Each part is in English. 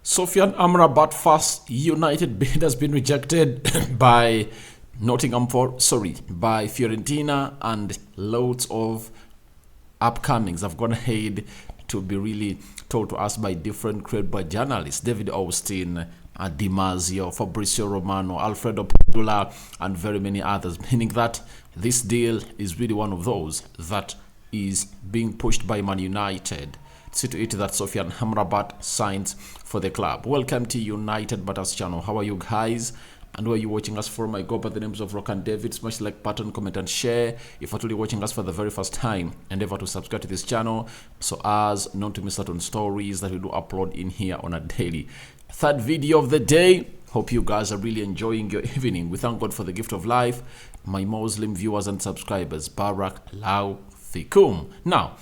Sofyan Amrabat first United bid has been rejected by by Fiorentina, and loads of upcomings have gone ahead to be really told to us by different credible journalists: David Austin, Di Marzio, Fabrizio Romano, Alfredo Pedula, and very many others, meaning that this deal is really one of those that is being pushed by Man United. See to it that Sofyan Amrabat signs for the club. Welcome to United Butters channel. How are you guys? And where are you watching us from? I go by the names of Rock and David. Smash the like button, comment and share. If you're actually watching us for the very first time, endeavor to subscribe to this channel so as not to miss out on stories that we do upload in here on a daily. Third video of the day. Hope you guys are really enjoying your evening. We thank God for the gift of life. My Muslim viewers and subscribers, Barak Lau Fikum. Now,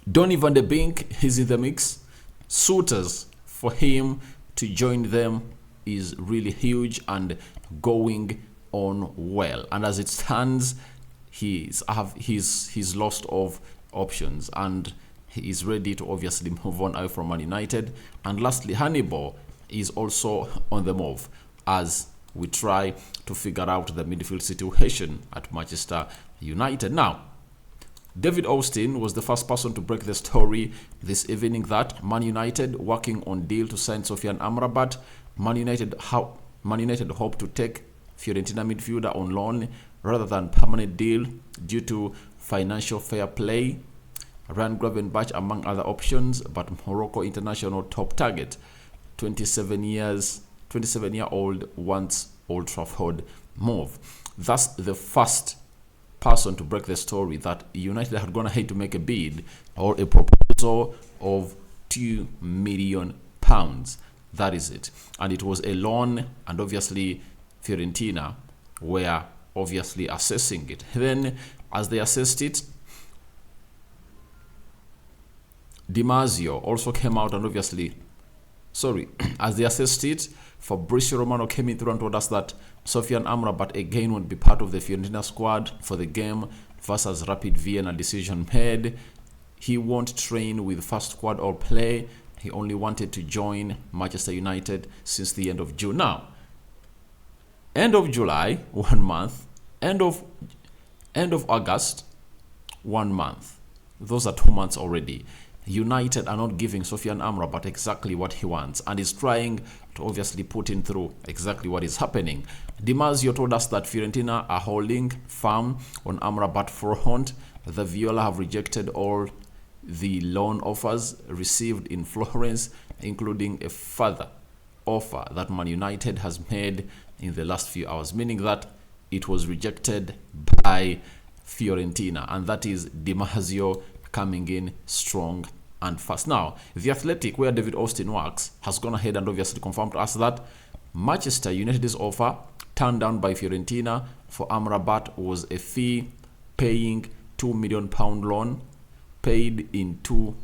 Donny van de Beek is in the mix. Suitors for him to join them is really huge and going on well. And as it stands, he's lost of options and he is ready to obviously move on out from Man United. And lastly, Hannibal is also on the move as we try to figure out the midfield situation at Manchester United. Now, David Austin was the first person to break the story this evening that Man United working on deal to sign Sofyan Amrabat. Man United hope to take Fiorentina midfielder on loan rather than permanent deal due to financial fair play. Ryan Gravenberch among other options, but Morocco international top target, 27-year-old wants Old Trafford move. That's the first person to break the story that United had gone ahead to make a bid or a proposal of £2 million. That is it. And it was a loan, and obviously Fiorentina were obviously assessing it. Then as they assessed it, Di Marzio also came out and as they assessed it, Fabrizio Romano came in through and told us that Sofyan Amrabat again would be part of the Fiorentina squad for the game versus Rapid Vienna. Decision made. He won't train with first squad or play. He only wanted to join Manchester United since the end of June. Now, end of July, 1 month. End of August, 1 month. Those are 2 months already. United are not giving Sofyan Amrabat exactly what he wants and is trying to obviously put him through exactly what is happening. Di Marzio told us that Fiorentina are holding firm on Amrabat front. The Viola have rejected all the loan offers received in Florence, including a further offer that Man United has made in the last few hours, meaning that it was rejected by Fiorentina, and that is Di Marzio coming in strong and fast. Now, The Athletic, where David Austin works, has gone ahead and obviously confirmed to us that Manchester United's offer turned down by Fiorentina for Amrabat was a fee paying £2 million loan paid in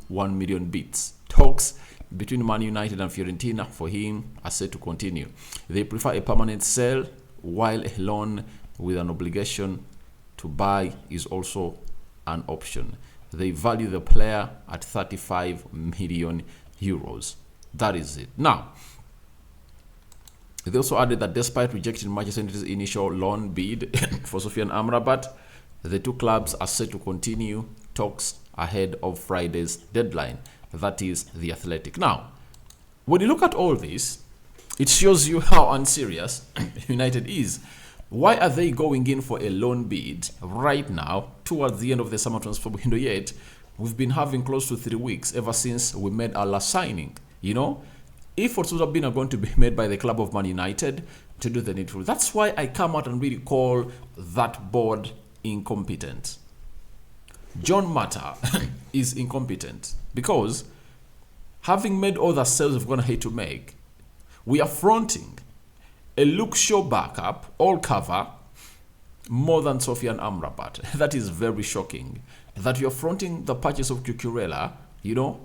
1 million bits. Talks between Man United and Fiorentina for him are set to continue. They prefer a permanent sale, while a loan with an obligation to buy is also an option. They value the player at 35 million euros. That is it. Now, they also added that despite rejecting Manchester United's initial loan bid for Sofyan Amrabat, the two clubs are set to continue talks ahead of Friday's deadline. That is The Athletic. Now, when you look at all this, it shows you how unserious United is. Why are they going in for a loan bid right now towards the end of the summer transfer window yet? We've been having close to 3 weeks ever since we made our last signing. You know, efforts would have been going to be made by the club of Man United to do the needful. That's why I come out and really call that board incompetent. John Mata is incompetent because having made all the sales we've gone ahead to make, we are fronting a Luke Shaw backup, all cover, more than Sofyan Amrabat. That is very shocking. That you're fronting the purchase of Cucurella, you know,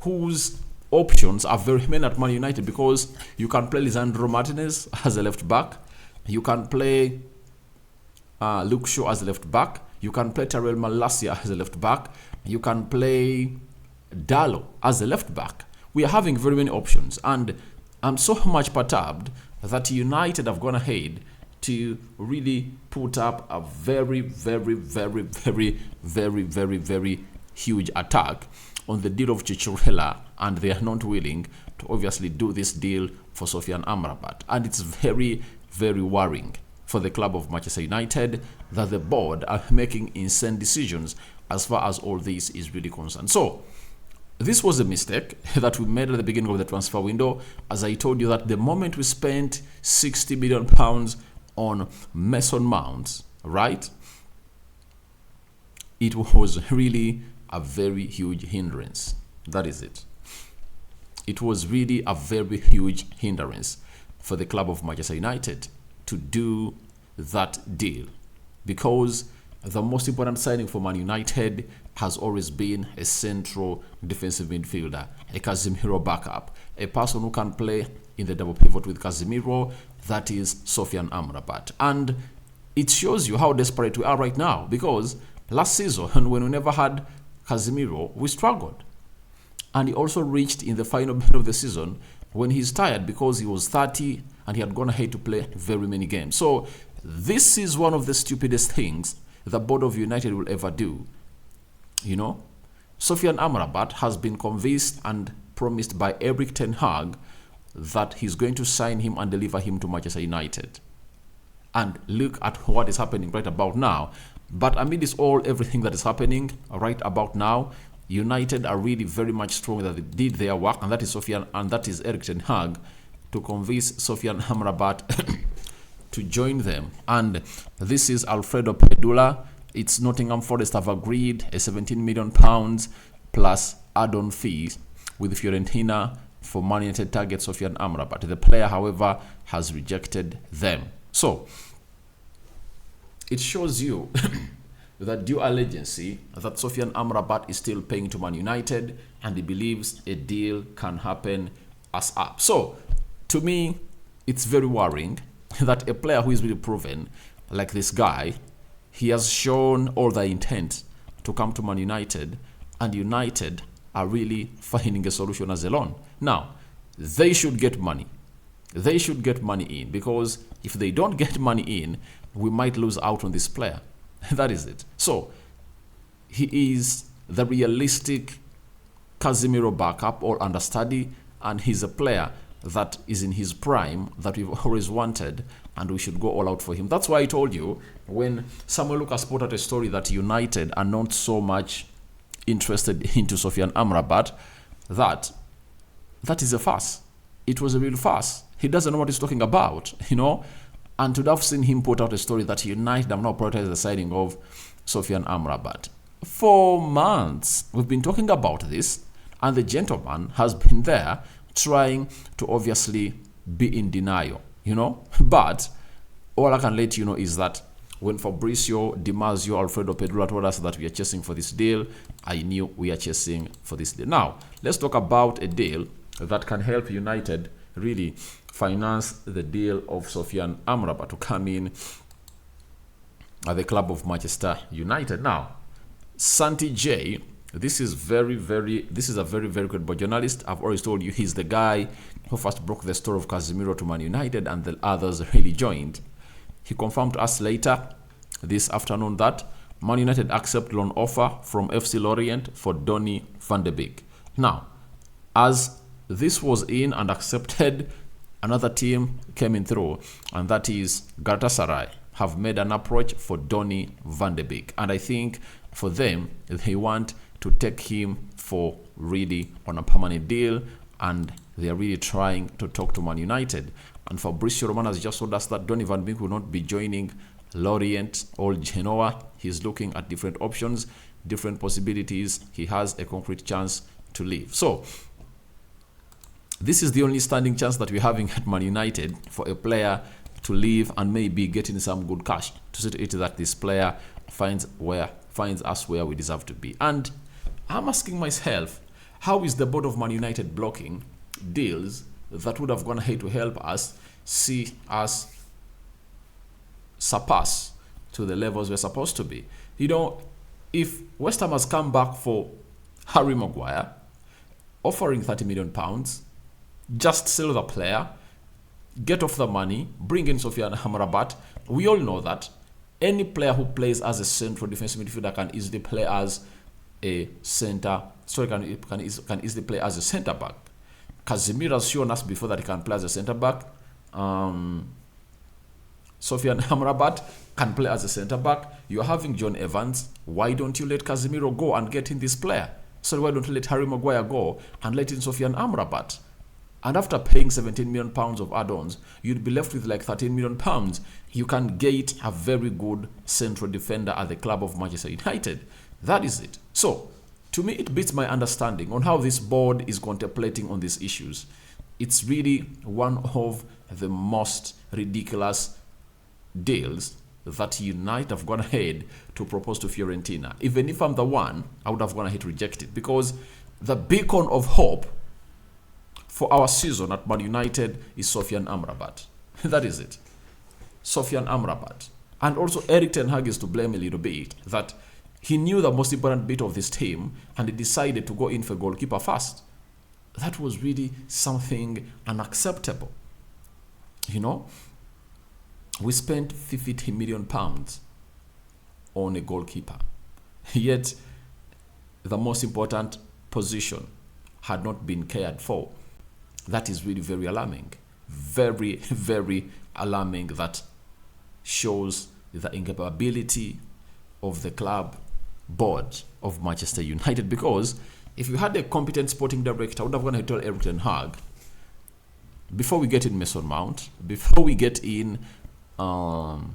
whose options are very many at Man United, because you can play Lisandro Martinez as a left back, you can play Luke Shaw as a left back, you can play Tyrell Malacia as a left back, you can play Dallo as a left back. we are having very many options, and I'm so much perturbed that United have gone ahead to really put up a very, very, very, very, very, very, very huge attack on the deal of Chicharella, and they are not willing to obviously do this deal for Sofyan Amrabat. And it's very, very worrying for the club of Manchester United that the board are making insane decisions as far as all this is really concerned. So this was a mistake that we made at the beginning of the transfer window. As I told you, that the moment we spent £60 million on Mason Mount, right, it was really a very huge hindrance. That is it. It was really a very huge hindrance for the club of Manchester United to do that deal, because the most important signing for Man United has always been a central defensive midfielder, a Casemiro backup, a person who can play in the double pivot with Casemiro, that is Sofyan Amrabat. And it shows you how desperate we are right now, because last season, when we never had Casemiro, we struggled. And he also reached in the final bit of the season when he's tired, because he was 30 and he had gone ahead to play very many games. So this is one of the stupidest things the board of United will ever do. You know, Sofyan Amrabat has been convinced and promised by Erik ten Hag that he's going to sign him and deliver him to Manchester United. And look at what is happening right about now. But amidst everything that is happening right about now, United are really very much strong that they did their work, and that is Erik ten Hag, to convince Sofyan Amrabat to join them. And this is Alfredo Pedula. It's Nottingham Forest have agreed a £17 million plus add-on fees with Fiorentina for Man United target Sofyan Amrabat. The player, however, has rejected them. So it shows you that due allegiance that Sofyan Amrabat is still paying to Man United, and he believes a deal can happen as up. So to me, it's very worrying that a player who is really proven, like this guy, he has shown all the intent to come to Man United, and United are really finding a solution as a loan. Now, they should get money. They should get money in, because if they don't get money in, we might lose out on this player. That is it. So he is the realistic Casemiro backup or understudy, and he's a player that is in his prime that we've always wanted, and we should go all out for him. That's why I told you when Samuel Lucas put out a story that United are not so much interested into Sofyan Amrabat, that is a farce. It was a real farce. He doesn't know what he's talking about, you know. And to have seen him put out a story that United have now prioritized the signing of Sofyan Amrabat. For months, we've been talking about this, and the gentleman has been there trying to obviously be in denial, you know. But all I can let you know is that when Fabrizio, Di Marzio, Alfredo Pedrola told us that we are chasing for this deal, I knew we are chasing for this deal. Now, let's talk about a deal that can help United really finance the deal of Sofyan Amrabat to come in at the club of Manchester United. Now, Santi J, this is a very, very good journalist. I've always told you he's the guy who first broke the story of Casemiro to Man United, and the others really joined. He confirmed to us later this afternoon that Man United accept loan offer from FC Lorient for Donny van de Beek. Now, as this was in and accepted, another team came in through, and that is Galatasaray have made an approach for Donny van de Beek. And I think for them, they want to take him for really on a permanent deal, and they are really trying to talk to Man United. And Fabrizio Romano has just told us that Donny van de Beek will not be joining Lorient or Genoa. He's looking at different options, different possibilities. He has a concrete chance to leave. So this is the only standing chance that we're having at Man United for a player to leave and maybe getting some good cash to see to it that this player finds us where we deserve to be. And I'm asking myself, how is the board of Man United blocking deals that would have gone ahead to help us see us surpass to the levels we're supposed to be? You know, if West Ham has come back for Harry Maguire, offering £30 million, just sell the player, get off the money, bring in Sofyan Amrabat. We all know that any player who plays as a central defensive midfielder can easily play as a can easily play as a centre back. Casemiro has shown us before that he can play as a centre back. Sofyan Amrabat can play as a centre back. You're having John Evans. Why don't you let Casemiro go and get in this player? So why don't you let Harry Maguire go and let in Sofyan Amrabat? And after paying £17 million of add-ons, you'd be left with like £13 million. You can get a very good central defender at the club of Manchester United. That is it. So, to me, it beats my understanding on how this board is contemplating on these issues. It's really one of the most ridiculous deals that United have gone ahead to propose to Fiorentina. Even if I'm the one, I would have gone ahead to reject it, because the beacon of hope for our season at Man United is Sofyan Amrabat. That is it. Sofyan Amrabat. And also Erik ten Hag is to blame a little bit, that he knew the most important bit of this team and he decided to go in for goalkeeper first. That was really something unacceptable. You know, we spent £50 million on a goalkeeper, yet the most important position had not been cared for. That is really very alarming. Very, very alarming. That shows the incapability of the club board of Manchester United, because if you had a competent sporting director, I would have gone to tell Erik ten Hag, before we get in Mason Mount, before we get in Sofyan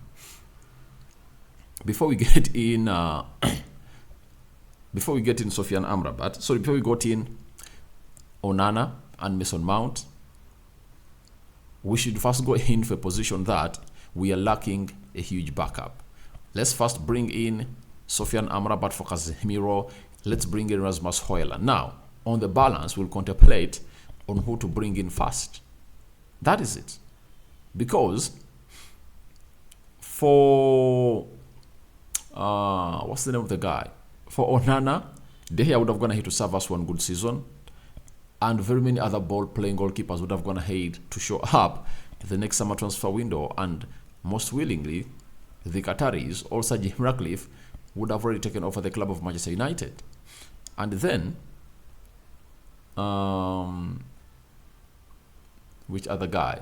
Amrabat, sorry, before we got in Onana and Mason Mount, we should first go in for a position that we are lacking a huge backup. Let's first bring in Sofyan Amrabat for Casemiro. Let's bring in Rasmus Højlund. Now, on the balance, we'll contemplate on who to bring in first. That is it. Because for what's the name of the guy? For Onana, they would have gone ahead to serve us one good season, and very many other ball-playing goalkeepers would have gone ahead to show up the next summer transfer window, and most willingly, the Qataris, also Jim Ratcliffe, would have already taken over the club of Manchester United. And then, which other guy?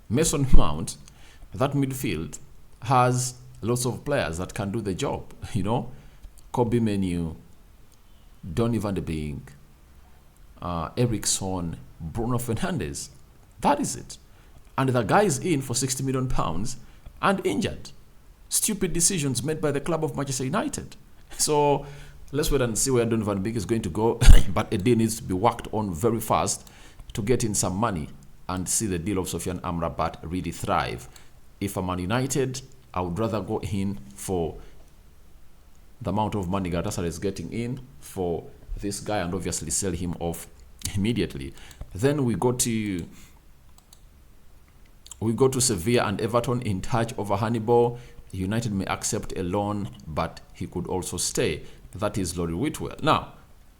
Mason Mount. That midfield has lots of players that can do the job. You know, Kobe Menu, Donny van de Beek, Eriksson, Bruno Fernandes. That is it. And the guy is in for £60 million and injured. Stupid decisions made by the club of Manchester United. So let's wait and see where Donny van de Beek is going to go. But a deal needs to be worked on very fast to get in some money and see the deal of Sofyan Amrabat really thrive. If I'm Man United, I would rather go in for the amount of money Galatasaray is getting in for this guy and obviously sell him off immediately. Then we go to Sevilla and Everton in touch over Hannibal. United may accept a loan, but he could also stay. That is Laurie Whitwell. Now,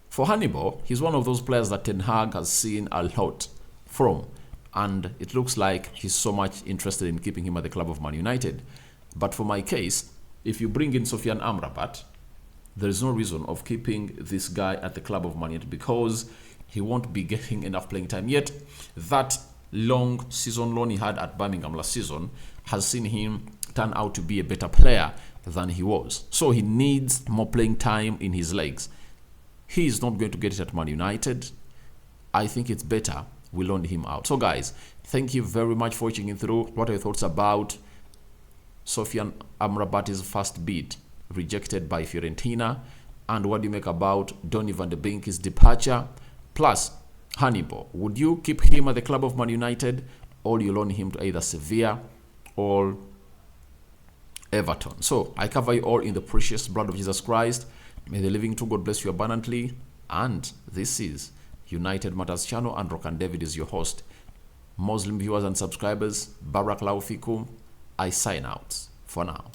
for Hannibal, he's one of those players that Ten Hag has seen a lot from, and it looks like he's so much interested in keeping him at the club of Man United. But for my case, if you bring in Sofyan Amrabat, there is no reason of keeping this guy at the club of Man United, because he won't be getting enough playing time. Yet, that long season loan he had at Birmingham last season has seen him turn out to be a better player than he was. So he needs more playing time in his legs. He is not going to get it at Man United. I think it's better we loan him out. So guys, thank you very much for watching it through. What are your thoughts about Sofyan Amrabat's first bid rejected by Fiorentina? And what do you make about Donny van de Beek's departure? Plus, Hannibal, would you keep him at the club of Man United, or you loan him to either Sevilla or Everton? So I cover you all in the precious blood of Jesus Christ. May the living true God bless you abundantly. And this is United Matters channel, and Rokan David is your host. Muslim viewers and subscribers, Barak Laufikum. I sign out for now.